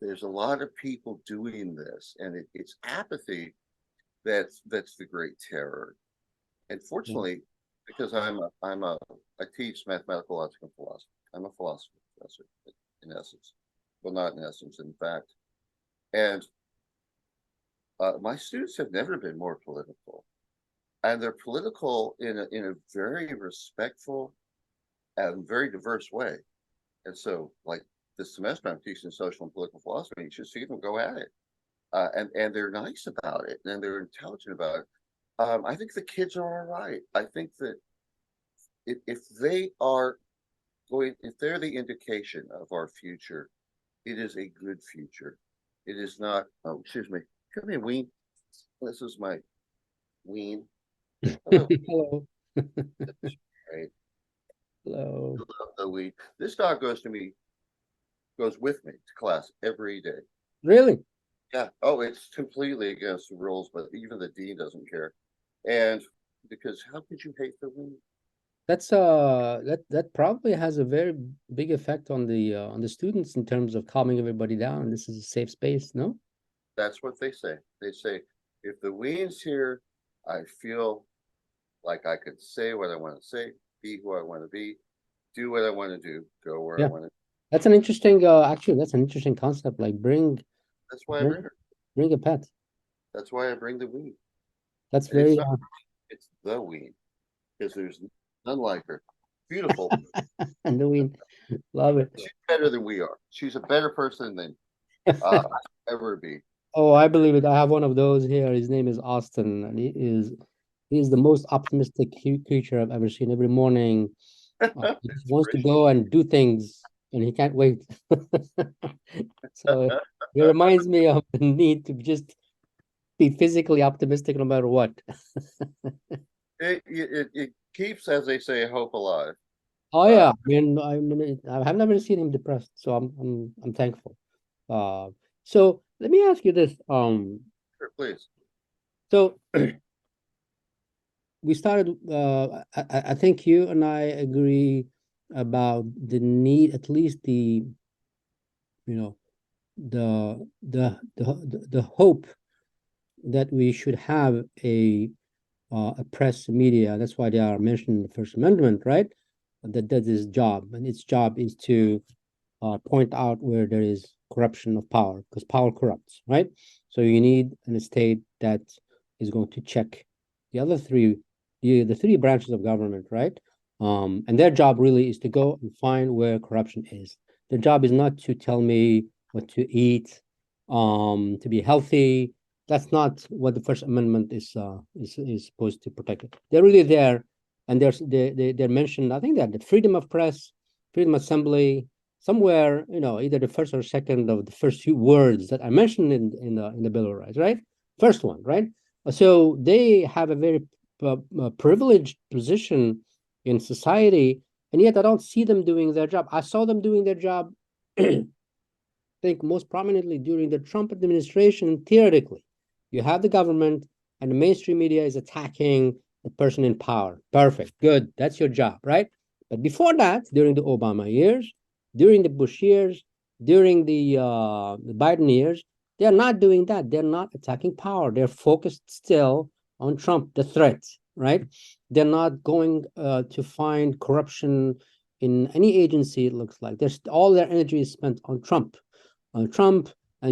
S3: there's a lot of people doing this, and it's apathy that's the great terror. And fortunately, because I teach mathematical logic and philosophy. I'm a philosophy professor in essence. Well, not in essence, in fact. And my students have never been more political. And they're political in a very respectful and very diverse way. And so, like this semester, I'm teaching social and political philosophy. You should see them go at it. And they're nice about it, and they're intelligent about it. I think the kids are all right. I think that if they're the indication of our future, it is a good future. It is not. Oh, excuse me. Come here, Ween. This is my Ween. Hello.
S2: Hello.
S3: Right.
S2: Hello.
S3: The Ween. This dog goes with me to class every day.
S2: Really?
S3: Yeah. Oh, it's completely against the rules, but even the dean doesn't care. And because how could you hate the Ween?
S2: That's that probably has a very big effect on the students in terms of calming everybody down. This is a safe space, no?
S3: That's what they say. They say, if the Ween's here, I feel like I could say what I want to say, be who I want to be, do what I want to do, go where I want to.
S2: That's an interesting actually that's an interesting concept. Like
S3: That's why I bring her.
S2: Bring a pet.
S3: That's why I bring the Ween.
S2: That's very
S3: it's the Ween, because there's none like her. Beautiful.
S2: and the Ween. Love it.
S3: She's better than we are. She's a better person than ever be.
S2: Oh, I believe it. I have one of those here. His name is Austin, and he is the most optimistic creature I've ever seen. Every morning, he just wants to go and do things, and he can't wait. So it reminds me of the need to just be physically optimistic no matter what.
S3: It keeps, as they say, hope alive.
S2: Oh yeah, I mean, I've never seen him depressed, so I'm thankful. So let me ask you this.
S3: Sure, please.
S2: So we started. I think you and I agree about the need, at least the hope that we should have a press media. That's why they are mentioned in the First Amendment, right? That is job, and its job is to point out where there is corruption of power, because power corrupts, right? So you need an state that is going to check the other three, the three branches of government, right? And their job really is to go and find where corruption is. Their job is not to tell me what to eat, to be healthy. That's not what the First Amendment is supposed to protect. They're really there, and they're mentioned. I think that the freedom of press, freedom of assembly, somewhere, either the first or second of the first few words that I mentioned in the Bill of Rights, right? First one, right? So they have a very privileged position in society, and yet I don't see them doing their job. I saw them doing their job think most prominently during the Trump administration, theoretically. You have the government and the mainstream media is attacking the person in power. Perfect. Good. That's your job, right? But before that, during the Obama years, during the Bush years, during the Biden years, they're not doing that. They're not attacking power. They're focused still on Trump, the threat, right? They're not going to find corruption in any agency, it looks like. All their energy is spent on Trump and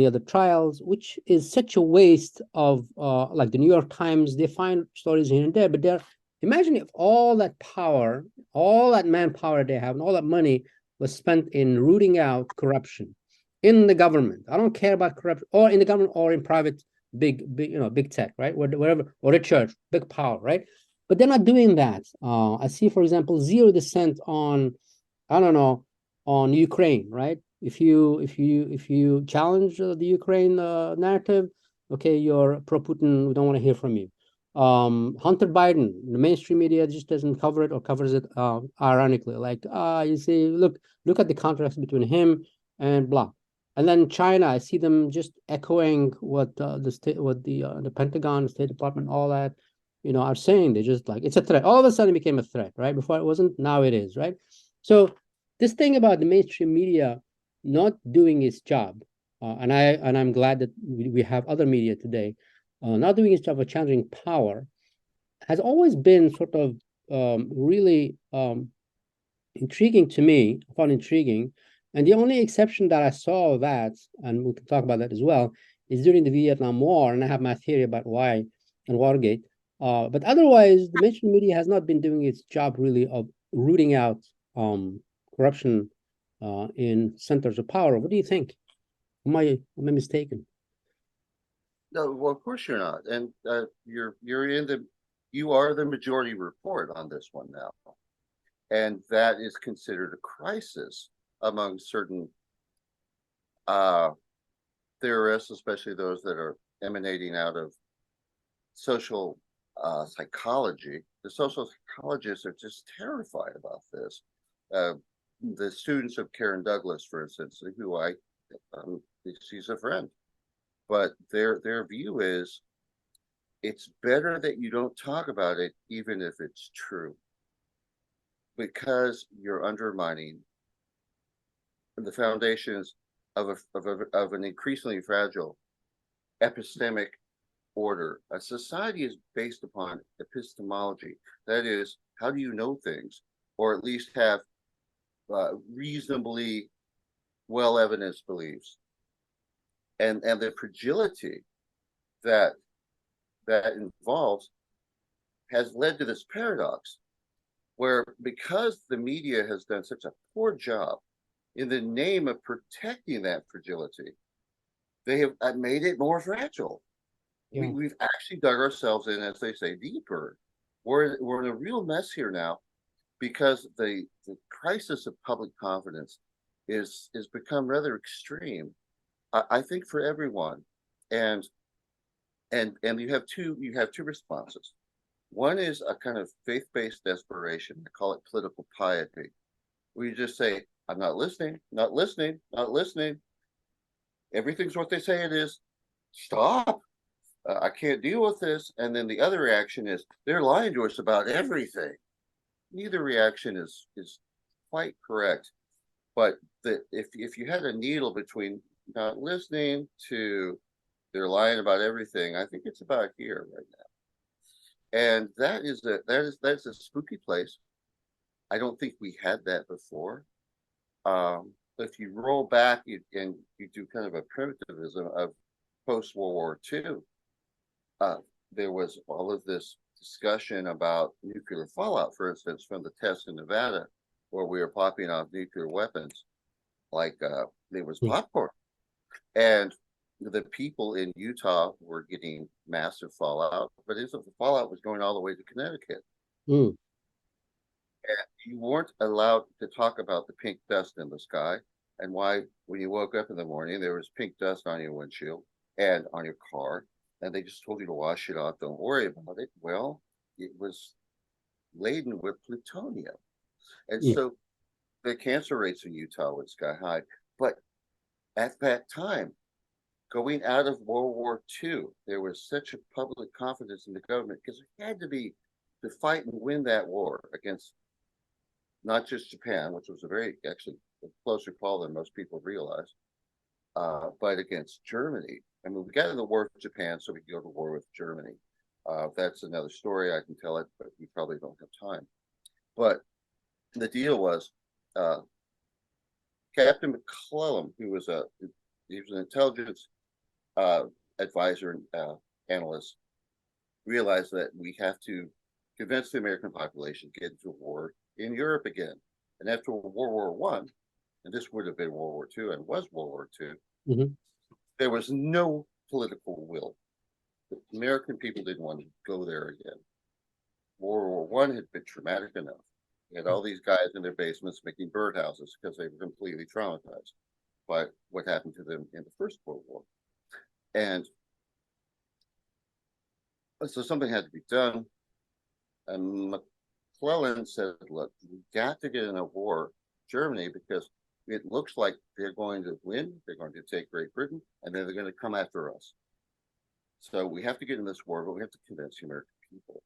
S2: the other trials, which is such a waste of, like the New York Times, they find stories here and there, but imagine if all that power, all that manpower they have, and all that money was spent in rooting out corruption in the government. I don't care about corruption, or in the government or in private, big tech, right? Whatever, or a church, big power, right? But they're not doing that. I see, for example, zero dissent on, I don't know, on Ukraine, right? If you challenge the Ukraine narrative, okay, you're pro-Putin. We don't want to hear from you. Hunter Biden, the mainstream media just doesn't cover it or covers it ironically, like you see, look at the contrast between him and blah. And then China, I see them just echoing what the Pentagon, the State Department, all that, are saying. They just like, it's a threat. All of a sudden, it became a threat, right? Before it wasn't. Now it is, right? So this thing about the mainstream media not doing its job, and I'm glad that we have other media today, not doing its job of challenging power, has always been sort of really intriguing to me. I found intriguing, and the only exception that I saw of that, and we can talk about that as well, is during the Vietnam War, and I have my theory about why and Watergate. But otherwise, the mainstream media has not been doing its job really of rooting out corruption in centers of power. What do you think? Am I mistaken?
S3: No, well, of course you're not, and you are the majority report on this one now, and that is considered a crisis among certain theorists, especially those that are emanating out of social psychology. The social psychologists are just terrified about this. The students of Karen Douglas, for instance, who she's a friend, but their view is it's better that you don't talk about it, even if it's true, because you're undermining the foundations of an increasingly fragile epistemic order. A society is based upon epistemology. That is, how do you know things, or at least have reasonably well evidenced beliefs, and the fragility that involves has led to this paradox where, because the media has done such a poor job in the name of protecting that fragility, they have made it more fragile. Yeah. We've actually dug ourselves in, as they say, deeper. We're in a real mess here now, because the crisis of public confidence is become rather extreme. I think for everyone, and you have two responses. One is a kind of faith-based desperation. I call it political piety, where you just say, "I'm not listening, not listening, not listening. Everything's what they say it is. Stop. I can't deal with this." And then the other reaction is, they're lying to us about everything. Neither reaction is quite correct. But if you had a needle between not listening to they're lying about everything, I think it's about here right now. And that's a spooky place. I don't think we had that before. If you roll back and you do kind of a primitivism of post-World War II, there was all of this discussion about nuclear fallout, for instance, from the tests in Nevada, where we were popping off nuclear weapons like there was popcorn. And the people in Utah were getting massive fallout, but the fallout was going all the way to Connecticut. And you weren't allowed to talk about the pink dust in the sky, and why, when you woke up in the morning, there was pink dust on your windshield and on your car, and they just told you to wash it off. Don't worry about it. Well, it was laden with plutonium. And so the cancer rates in Utah were sky high. But at that time, going out of World War II, there was such a public confidence in the government because it had to be to fight and win that war against not just Japan, which was actually a closer call than most people realize, but against Germany. I mean, we got in the war with Japan so we could go to war with Germany. That's another story. I can tell it, but we probably don't have time. But the deal was Captain McClellan, he was an intelligence advisor and analyst, realized that we have to convince the American population to get into a war in Europe again. And after World War One, and this would have been World War II and was World War II, there was no political will. The American people didn't want to go there again. World War One had been traumatic enough. You had all these guys in their basements making birdhouses because they were completely traumatized by what happened to them in the First World War. And so something had to be done. And McClellan said, look, we got to get in a war with Germany because it looks like they're going to win, they're going to take Great Britain, and then they're going to come after us. So we have to get in this war, but we have to convince the American people.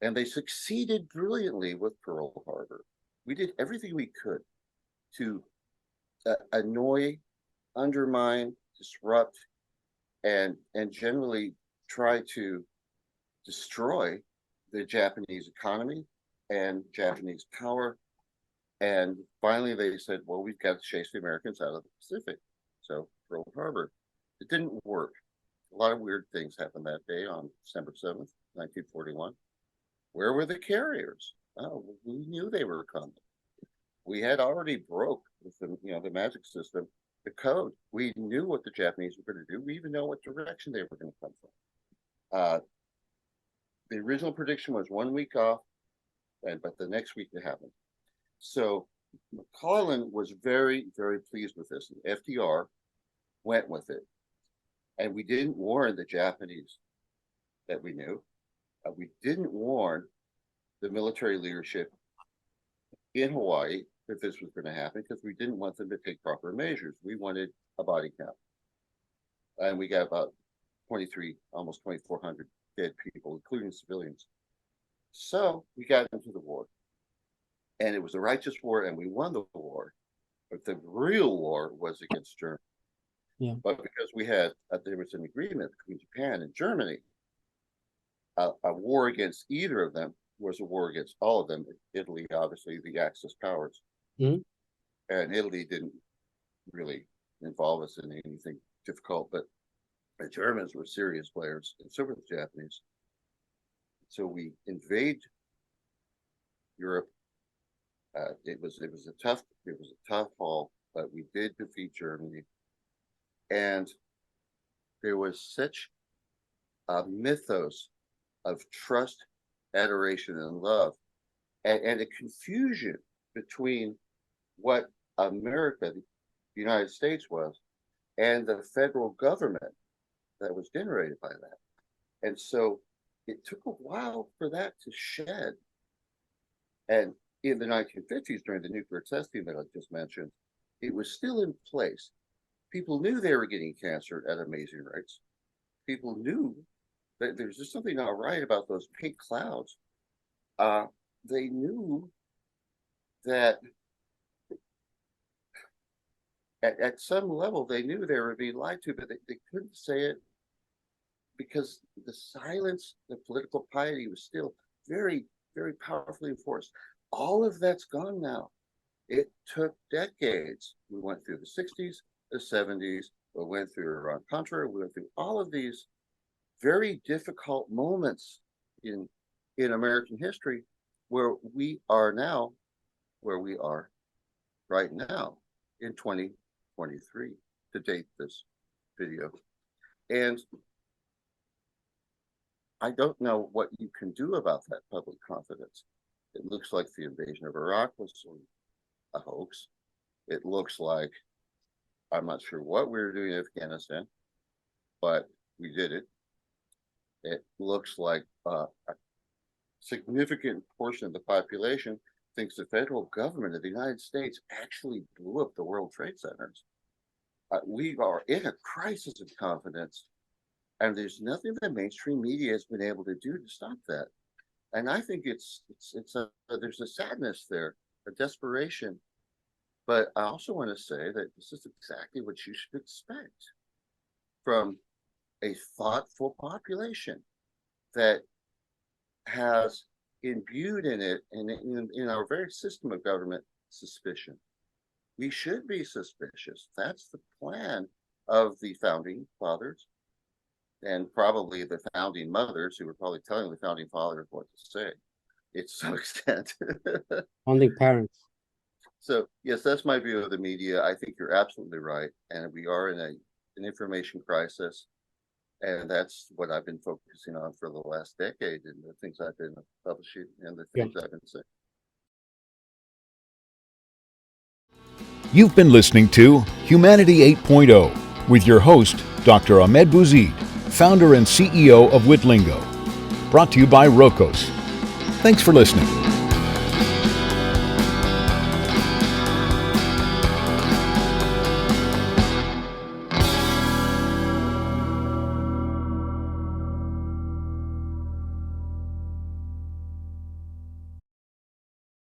S3: And they succeeded brilliantly with Pearl Harbor. We did everything we could to annoy, undermine, disrupt, and generally try to destroy the Japanese economy and Japanese power. And finally, they said, well, we've got to chase the Americans out of the Pacific. So Pearl Harbor. It didn't work. A lot of weird things happened that day on December 7th, 1941. Where were the carriers? Oh, we knew they were coming. We had already broke with the magic system, the code. We knew what the Japanese were going to do. We even know what direction they were going to come from. The original prediction was 1 week off, but the next week it happened. So McClellan was very, very pleased with this. And FDR went with it. And we didn't warn the Japanese that we knew. We didn't warn the military leadership in Hawaii that this was going to happen because we didn't want them to take proper measures. We wanted a body count. And we got about 23, almost 2,400 dead people, including civilians. So we got into the war. And it was a righteous war, and we won the war. But the real war was against Germany.
S2: Yeah.
S3: But because there was an agreement between Japan and Germany, a war against either of them was a war against all of them. Italy, obviously, the Axis powers. And Italy didn't really involve us in anything difficult, but the Germans were serious players, and so were the Japanese. So we invade Europe. It was a tough haul, but we did defeat Germany. And there was such a mythos of trust, adoration, and love, and a confusion between what America, the United States, was, and the federal government that was generated by that. And so it took a while for that to shed. And in the 1950s, during the nuclear testing that I just mentioned, it was still in place. People knew they were getting cancer at amazing rates. People knew that there's just something not right about those pink clouds. They knew that at some level, they knew they were being lied to, but they couldn't say it because the silence, the political piety was still very, very powerfully enforced. All of that's gone now. It took decades. We went through the 60s, the 70s, we went through Iran-Contra, we went through all of these very difficult moments in American history where we are now, where we are right now in 2023 to date this video. And I don't know what you can do about that public confidence. It looks like the invasion of Iraq was a hoax. It looks like, I'm not sure what we were doing in Afghanistan, but we did it. It looks like a significant portion of the population thinks the federal government of the United States actually blew up the World Trade Centers. We are in a crisis of confidence, and there's nothing that mainstream media has been able to do to stop that. And I think there's a sadness there, a desperation. But I also want to say that this is exactly what you should expect from a thoughtful population that has imbued in it and in our very system of government suspicion. We should be suspicious. That's the plan of the founding fathers and probably the founding mothers, who were probably telling the founding fathers what to say to some extent.
S2: Founding parents.
S3: So yes, that's my view of the media. I think you're absolutely right, and we are in an information crisis, and that's what I've been focusing on for the last decade, and the things I've been publishing and the things I've been saying.
S1: You've been listening to Humanity 8.0 with your host, Dr. Ahmed Bouzid, founder and CEO of Witlingo. Brought to you by Rokos. Thanks for listening.